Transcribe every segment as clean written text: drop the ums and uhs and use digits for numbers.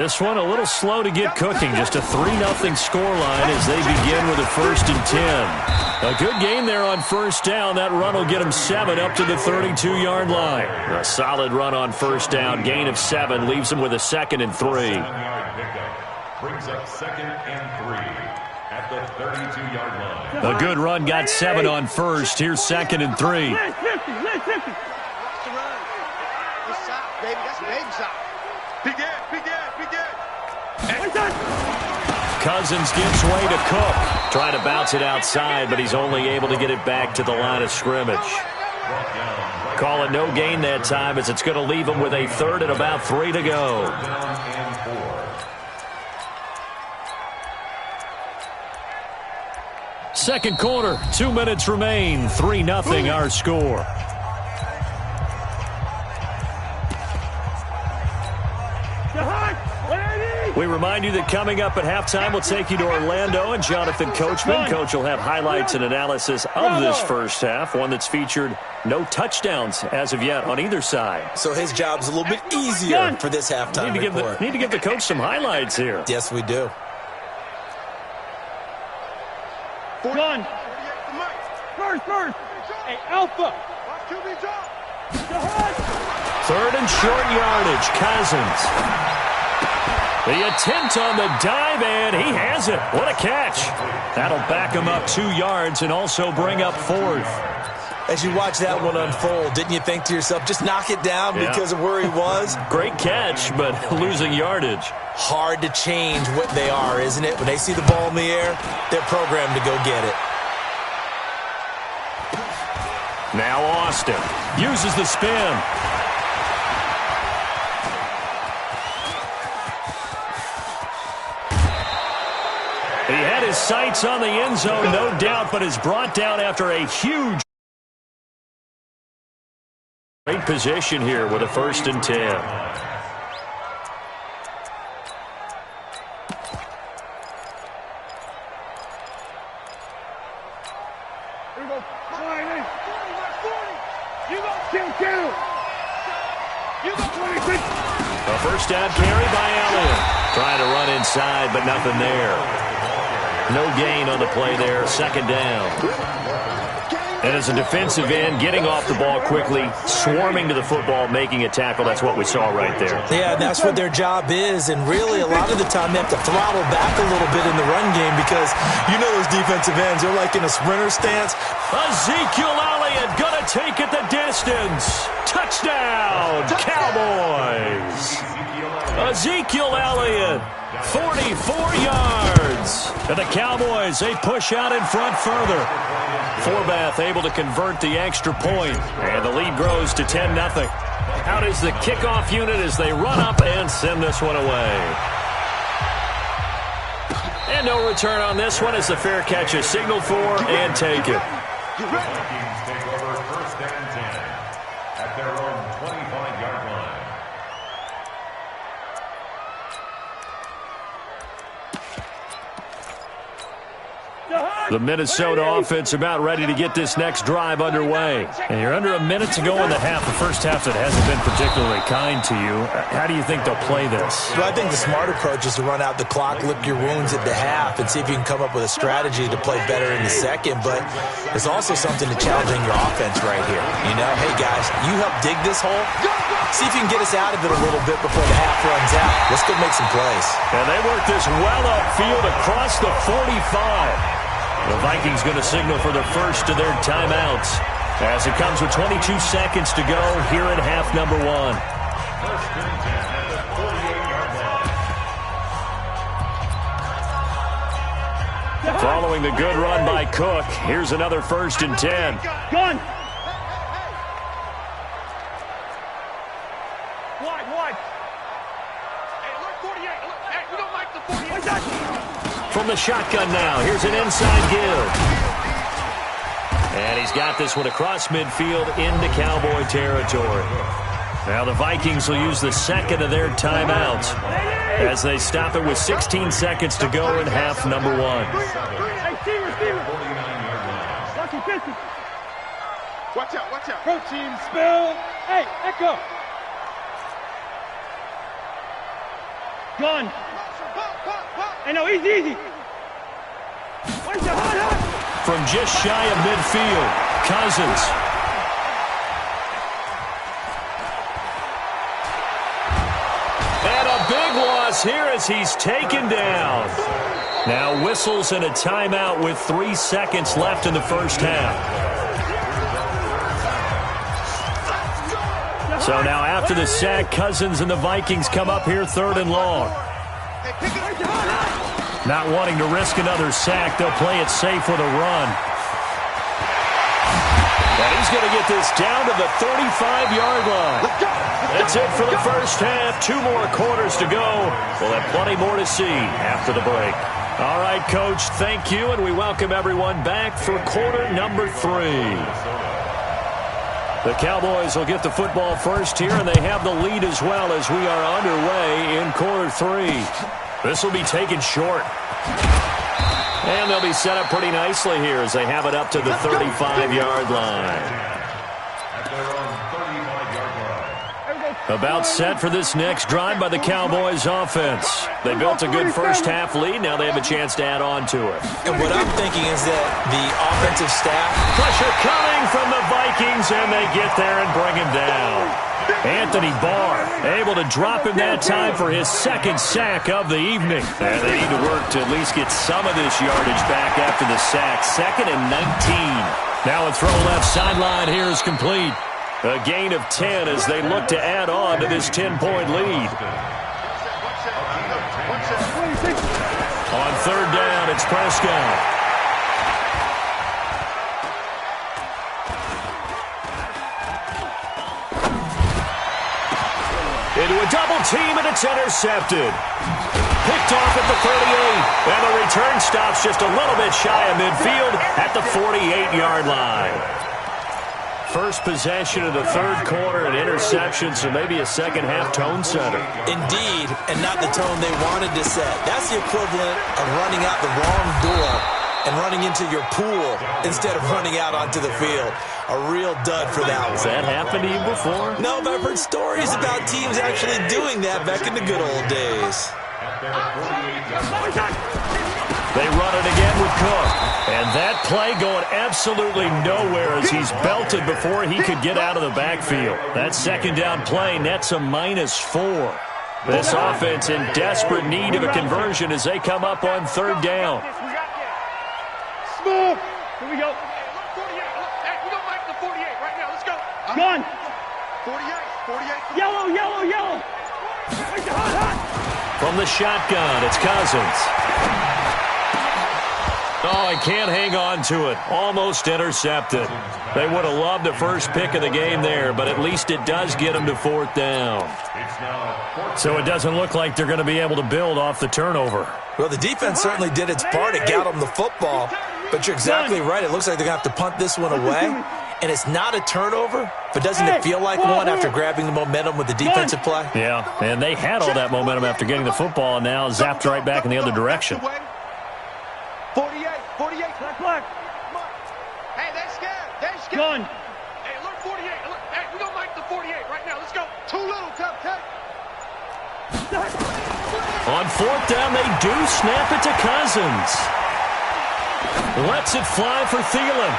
This one a little slow to get cooking. Just a 3-0 scoreline as they begin with a 1st and 10. A good gain there on first down. That run will get them 7 up to the 32-yard line. A solid run on first down. Gain of 7 leaves them with a 2nd and 3. Brings up 2nd and 3 at the 32-yard line. A good run got 7 on first. Here's 2nd and 3. Cousins gives way to Cook. Trying to bounce it outside, but he's only able to get it back to the line of scrimmage. Call it no gain that time as it's going to leave him with a 3rd and about 3 to go. Second quarter, 2 minutes remain. 3-0 our score. We remind you that coming up at halftime, we'll take you to Orlando and Jonathan Coachman. Coach will have highlights and analysis of this first half, one that's featured no touchdowns as of yet on either side. So his job's a little bit easier for this halftime report. Need to give the coach some highlights here. Yes, we do. Gun. First. Hey, Alpha. 3rd and short yardage. Cousins. The attempt on the dive, and he has it. What a catch. That'll back him up 2 yards and also bring up 4th. As you watch that one unfold, didn't you think to yourself, just knock it down because of where he was? Great catch, but losing yardage. Hard to change what they are, isn't it? When they see the ball in the air, they're programmed to go get it. Now Austin uses the spin. He had his sights on the end zone, no doubt, but is brought down after a huge. Great position here with a 1st and 10. Here we go. You go. You go 26. A first down carry by Elliott. Trying to run inside, but nothing there. No gain on the play there. 2nd down. And as a defensive end, getting off the ball quickly, swarming to the football, making a tackle. That's what we saw right there. Yeah, and that's what their job is. And really, a lot of the time, they have to throttle back a little bit in the run game because you know those defensive ends, they're like in a sprinter stance. Ezekiel Elliott going to take it the distance. Touchdown, Cowboys. Ezekiel Elliott, 44 yards. And the Cowboys, they push out in front further. Forbath able to convert the extra point, and the lead grows to 10-0. Out is the kickoff unit as they run up and send this one away. And no return on this one as the fair catch is signaled for and taken. Vikings take over 1st and 10 at their own 25-yard line. The Minnesota offense about ready to get this next drive underway. And you're under a minute to go in the half, the first half that hasn't been particularly kind to you. How do you think they'll play this? Well, I think the smart approach is to run out the clock, lick your wounds at the half, and see if you can come up with a strategy to play better in the second. But there's also something to challenging your offense right here. You know, hey, guys, you help dig this hole. See if you can get us out of it a little bit before the half runs out. Let's go make some plays. And they work this well upfield across the 45. The Vikings going to signal for the first of their timeouts as it comes with 22 seconds to go here in half number 1. Following the good run by Cook, here's another 1st and 10. Gun. Wide. Hey, look 48. Hey, we don't like the 48. From the shotgun now, here's an inside give. And he's got this one across midfield into Cowboy territory. Now the Vikings will use the second of their timeouts as they stop it with 16 seconds to go in half number 1. Hey, receiver. Watch out. Protein spill. Hey, Echo. Gun. Hey, no, easy. From just shy of midfield, Cousins. And a big loss here as he's taken down. Now whistles and a timeout with 3 seconds left in the first half. So now after the sack, Cousins and the Vikings come up here 3rd and long. Not wanting to risk another sack, they'll play it safe with a run. And he's going to get this down to the 35-yard line. That's it for the first half. 2 more quarters to go. We'll have plenty more to see after the break. All right, Coach, thank you, and we welcome everyone back for quarter number 3. The Cowboys will get the football first here, and they have the lead as well as we are underway in quarter 3. This will be taken short. And they'll be set up pretty nicely here as they have it up to the 35-yard line. About set for this next drive by the Cowboys offense. They built a good first half lead. Now they have a chance to add on to it. And what I'm thinking is that the offensive staff... Pressure coming from the Vikings, and they get there and bring him down. Anthony Barr able to drop him that time for his 2nd sack of the evening. And they need to work to at least get some of this yardage back after the sack. 2nd and 19. Now a throw left sideline here is complete. A gain of 10 as they look to add on to this 10-point lead. On 3rd down, it's Prescott. Into a double team, and it's intercepted. Picked off at the 38, and the return stops just a little bit shy of midfield at the 48-yard line. First possession of the 3rd quarter, an interception, so maybe a second-half tone setter. Indeed, and not the tone they wanted to set. That's the equivalent of running out the wrong door and running into your pool instead of running out onto the field. A real dud for that one. Has that happened to you before? No, but I've heard stories about teams actually doing that back in the good old days. They run it again with Cook. And that play going absolutely nowhere as he's belted before he could get out of the backfield. That 2nd down play nets a -4. This offense in desperate need of a conversion as they come up on 3rd down. Smooth. Here we go. Hey, we don't like the 48 right now. Let's go. Gun. 48. Yellow. From the shotgun, it's Cousins. Oh, he can't hang on to it. Almost intercepted. They would have loved the first pick of the game there, but at least it does get them to 4th down. So it doesn't look like they're going to be able to build off the turnover. Well, the defense certainly did its part. It got them the football. But you're exactly right. It looks like they're going to have to punt this one away. And it's not a turnover, but doesn't it feel like one after grabbing the momentum with the defensive play? Yeah, and they had all that momentum after getting the football and now zapped right back in the other direction. 48. Black. Hey, they're scared. Gun. Hey, look, 48. Look, hey, we don't like the 48 right now. Let's go. Too little, Cupcake. On 4th down, they do snap it to Cousins. Lets it fly for Thielen.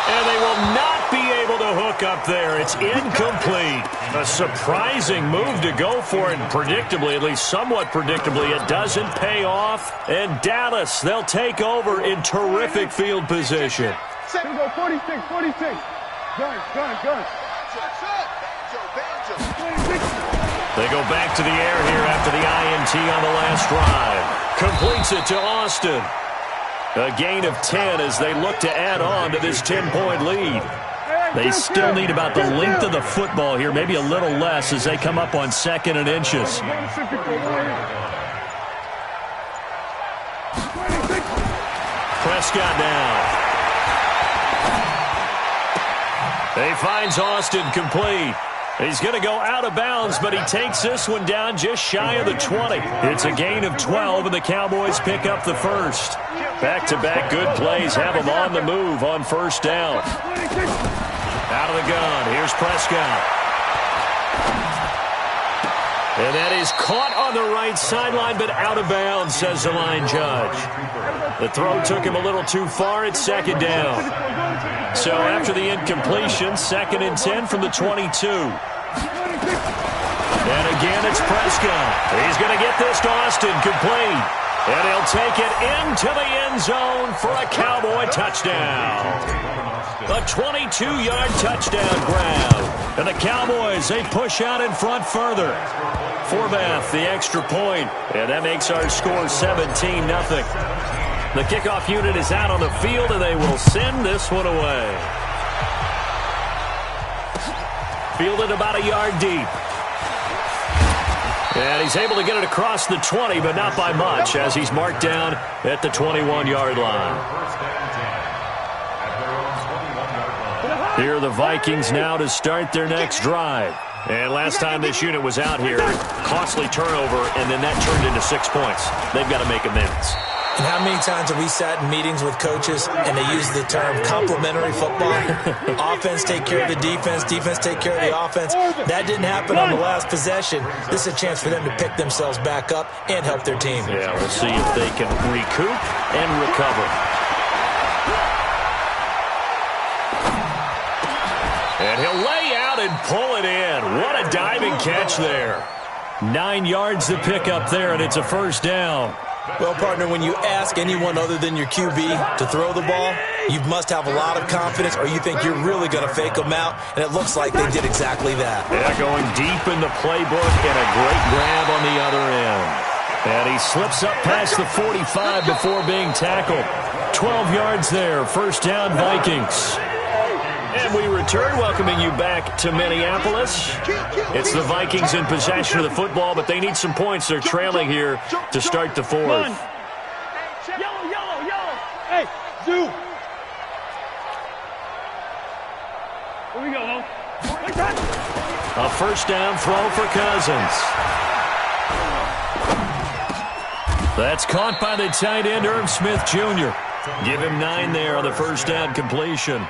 And they will not be able to hook up there. It's incomplete. A surprising move to go for it, and predictably, at least somewhat predictably, it doesn't pay off. And Dallas, they'll take over in terrific field position. Here we go, 46. Gun. They go back to the air here after the INT on the last drive. Completes it to Austin. A gain of 10 as they look to add on to this 10-point lead. They still need about the length of the football here, maybe a little less as they come up on 2nd and inches. Prescott down. He finds Austin complete. He's going to go out of bounds, but he takes this one down just shy of the 20. It's a gain of 12, and the Cowboys pick up the first. Back-to-back good plays have them on the move on 1st down. Out of the gun, here's Prescott. And that is caught on the right sideline, but out of bounds, says the line judge. The throw took him a little too far. It's second down. So after the incompletion, 2nd and 10 from the 22. And again, it's Prescott. He's going to get this to Austin, complete. And he'll take it into the end zone for a Cowboy touchdown. A 22-yard touchdown grab. And the Cowboys, they push out in front further. Forbath, the extra point. And that makes our score 17-0. The kickoff unit is out on the field, and they will send this one away. Fielded about a yard deep. And he's able to get it across the 20, but not by much, as he's marked down at the 21-yard line. Here are the Vikings now to start their next drive. And last time this unit was out here, costly turnover, and then that turned into 6 points. They've got to make amends. And how many times have we sat in meetings with coaches and they use the term complementary football? Offense take care of the defense, defense take care of the offense. That didn't happen on the last possession. This is a chance for them to pick themselves back up and help their team. Yeah, we'll see if they can recoup and recover. And he'll lay out and pull it in. What a diving catch there. 9 yards to pick up there, and it's a first down. Well, partner, when you ask anyone other than your QB to throw the ball, you must have a lot of confidence, or you think you're really going to fake them out, and it looks like they did exactly that. Yeah, going deep in the playbook and a great grab on the other end. And he slips up past the 45 before being tackled. 12 yards there, first down Vikings. And we return, welcoming you back to Minneapolis. It's the Vikings in possession of the football, but they need some points. They're trailing here to start the fourth. Yellow, yellow, yellow. Hey, Zoo. Here we go, Ho. A first down throw for Cousins. That's caught by the tight end, Irv Smith Jr. Give him 9 there on the first down completion.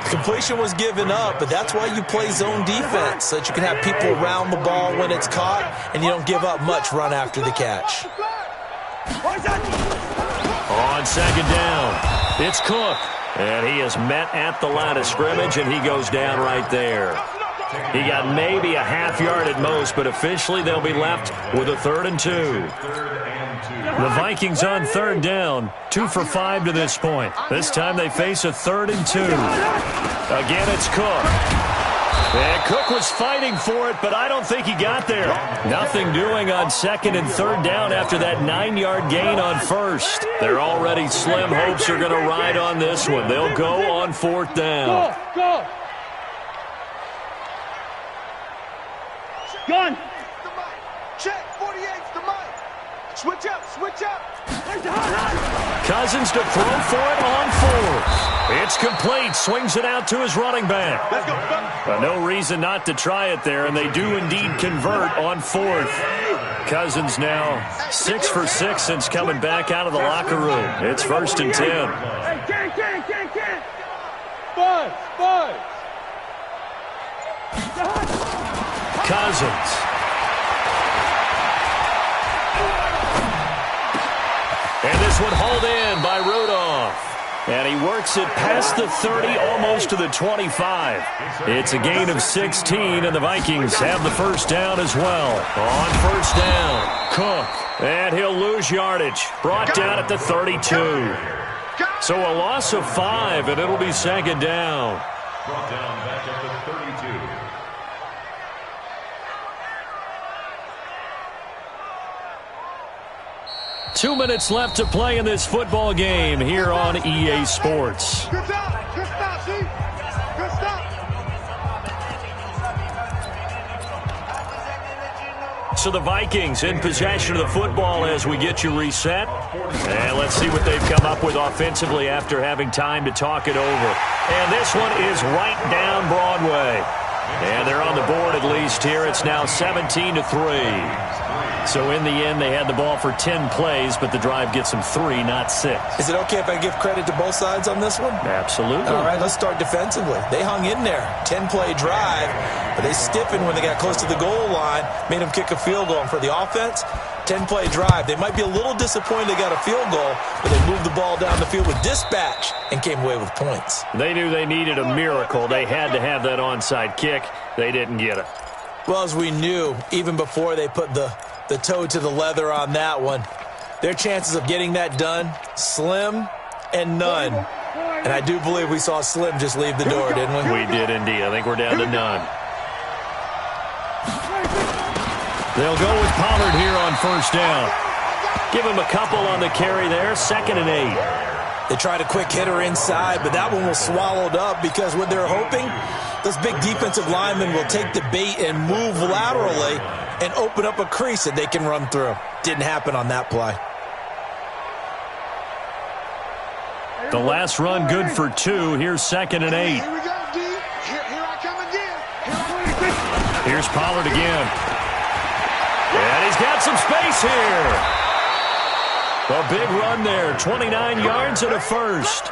Completion was given up, but that's why you play zone defense, so that you can have people around the ball when it's caught, and you don't give up much run after the catch. On second down, it's Cook. And he is met at the line of scrimmage, and he goes down right there. He got maybe a half yard at most, but officially they'll be left with a 3rd and 2. The Vikings on third down, 2 for 5 to this point. This time they face a 3rd and 2. Again, it's Cook. And Cook was fighting for it, but I don't think he got there. Nothing doing on 2nd and 3rd down after that 9-yard gain on 1st. They're already slim hopes are going to ride on this one. They'll go on 4th down. Go. Gun. Check, 48's the mic. Switch up. Cousins to throw for it on 4th. It's complete. Swings it out to his running back. Let's go. No reason not to try it there, and they do indeed convert on 4th. Cousins now 6 for 6 since coming back out of the locker room. It's 1st and 10. Can't. Buzz. Cousins. And this one hauled in by Rudolph. And he works it past the 30, almost to the 25. It's a gain of 16, and the Vikings have the first down as well. On first down, Cook. And he'll lose yardage. Brought down at the 32. So a loss of 5, and it'll be second down. Brought down back at the 32. Two minutes left to play in this football game here on EA Sports. Good stop, see? Good stop. So the Vikings in possession of the football as we get you reset. And let's see what they've come up with offensively after having time to talk it over. And this one is right down Broadway. And they're on the board at least here. It's now 17-3. So in the end, they had the ball for 10 plays, but the drive gets them 3, not 6. Is it okay if I give credit to both sides on this one? Absolutely. All right, let's start defensively. They hung in there. 10-play drive, but they stiffened when they got close to the goal line, made them kick a field goal. And for the offense, 10-play drive. They might be a little disappointed they got a field goal, but they moved the ball down the field with dispatch and came away with points. They knew they needed a miracle. They had to have that onside kick. They didn't get it. Well, as we knew, even before they put the toe to the leather on that one, their chances of getting that done, slim and none. And I do believe we saw Slim just leave the door, didn't we? We did indeed. I think we're down to none. They'll go with Pollard here on first down. Give him a couple on the carry there, 2nd and 8. They tried a quick hitter inside, but that one was swallowed up because what they're hoping, those big defensive linemen will take the bait and move laterally and open up a crease that they can run through. Didn't happen on that play. The last run good for 2. Here's 2nd and 8. Here we go, D. Here I come again. Here's Pollard again. And he's got some space here. A big run there, 29 yards and a first.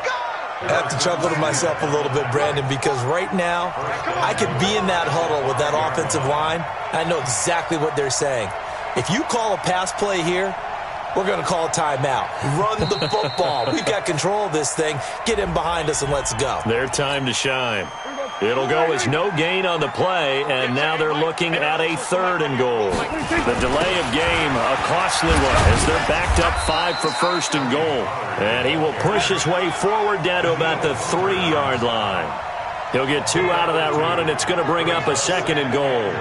I have to chuckle to myself a little bit, Brandon, because right now I could be in that huddle with that offensive line. I know exactly what they're saying. If you call a pass play here, we're going to call a timeout. Run the football. We've got control of this thing. Get him behind us and let's go. Their time to shine. It'll go as no gain on the play, and now they're looking at a 3rd and goal. The delay of game, a costly one, as they're backed up 5 for 1st and goal. And he will push his way forward down to about the 3-yard line. He'll get 2 out of that run, and it's going to bring up a 2nd and goal.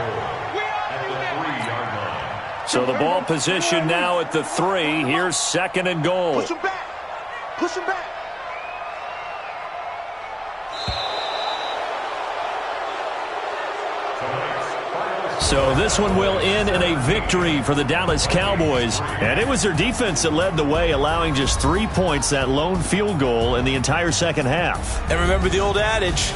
So the ball position now at the 3. Here's 2nd and goal. Push him back. Push him back. So this one will end in a victory for the Dallas Cowboys. And it was their defense that led the way, allowing just 3 points, that lone field goal in the entire second half. And remember the old adage,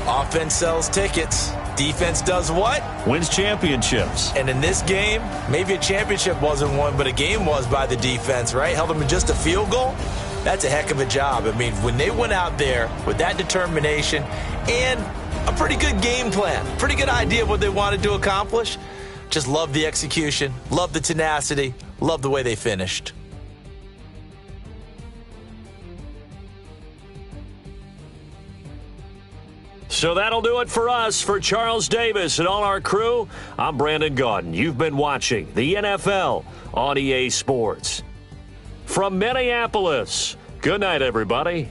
offense sells tickets. Defense does what? Wins championships. And in this game, maybe a championship wasn't won, but a game was by the defense, right? Held them in just a field goal. That's a heck of a job. I mean, when they went out there with that determination and a pretty good game plan, pretty good idea of what they wanted to accomplish, just love the execution, love the tenacity, love the way they finished. So that'll do it for us. For Charles Davis and all our crew, I'm Brandon Gaudin. You've been watching the NFL on EA Sports. From Minneapolis, good night, everybody.